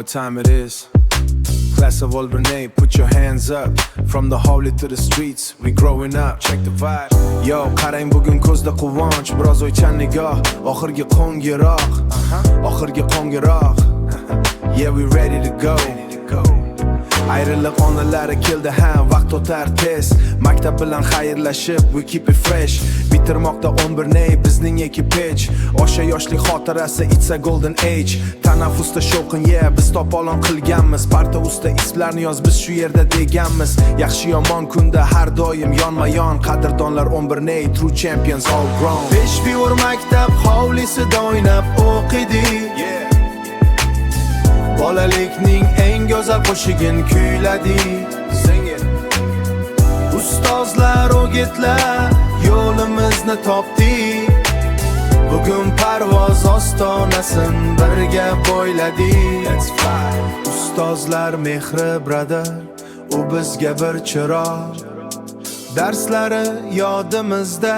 what time it is. Class of Albany, put your hands up. From the holy to the streets, we growing up. Check the vibe. Yo, qarang bugun ko'zda quvonch, biroz o'ychan nigoh. Oxirgi qo'ngiroq, oxirgi qo'ngiroq. Yeah, we ready to go. Ayriliq onalari keldi ham, vaqt o'tar tez. Maktab bilan xayrlashib, we keep it fresh. Bitirmoqda 11 ney bizning ekipaj. O'sha yoshlik xotirasi, it's a golden age. Tanaffusda shovqin, yeah, biz to'polon qilganmiz. Parta usta ismlarni yoz, biz shu yerda deganmiz. Yaxshi yomon kunda har doim yonma-yon. Qadrdonlar 11 ney, true champions all grown. Beshbiyor maktab hovlisida o'ynab o'qidik. Bolalikning eng go'zal qo'shig'in kuyladik. Ustozlar, o'gitlar, yo'limizni topdik. Bugun parvoz ostonasin birga bo'yladik. Ustozlar mehri brother, u bizga bir chiroq. Darslari yodimizda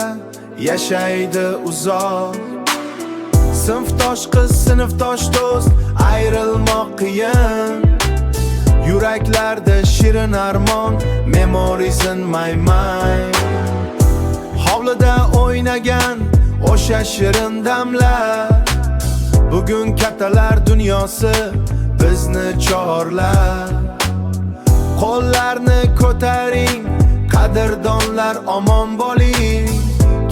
yashaydi uzoq. Sinfdosh qiz, sinfdosh do'st, ayrilmoq qiyin. Yuraklarda shirin armon, memories in my mind. Hovlida o'ynagan o'sha shirin damlar. Bugun kattalar dunyosi bizni chorlar. Qo'llarni ko'taring, qadrdonlar omon bo'ling.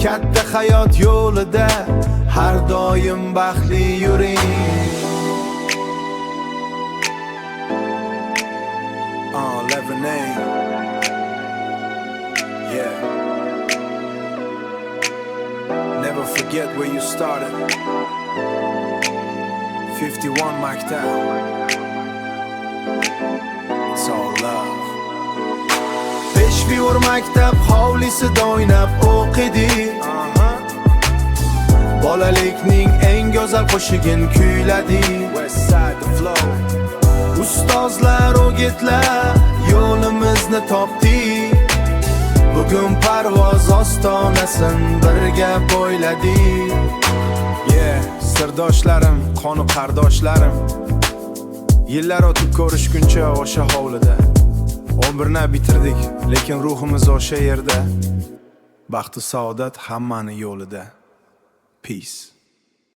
Katta hayot yo'lida har doim baxtli yuring. 11A. Yeah. Never forget where you started. 51 mic'd out. It's all love. Beshbiyor maktab hovlisida o'ynab o'qidik. Bolalikning eng go'zal qo'shig'in kuyladik. West side the flow. Ustozlar, o'gitlar, yo'limizni topdik. Bugun parvoz ostonasin birga bo'yladik. Yeah, sirdoshlarim, qonu qardoshlarim. Yillar o'tib ko'rishguncha o'sha hovlida. 11 na bitirdik, lekin ruhimiz o'sha yerda. Baxt va saodat hammani yo'lida. Peace.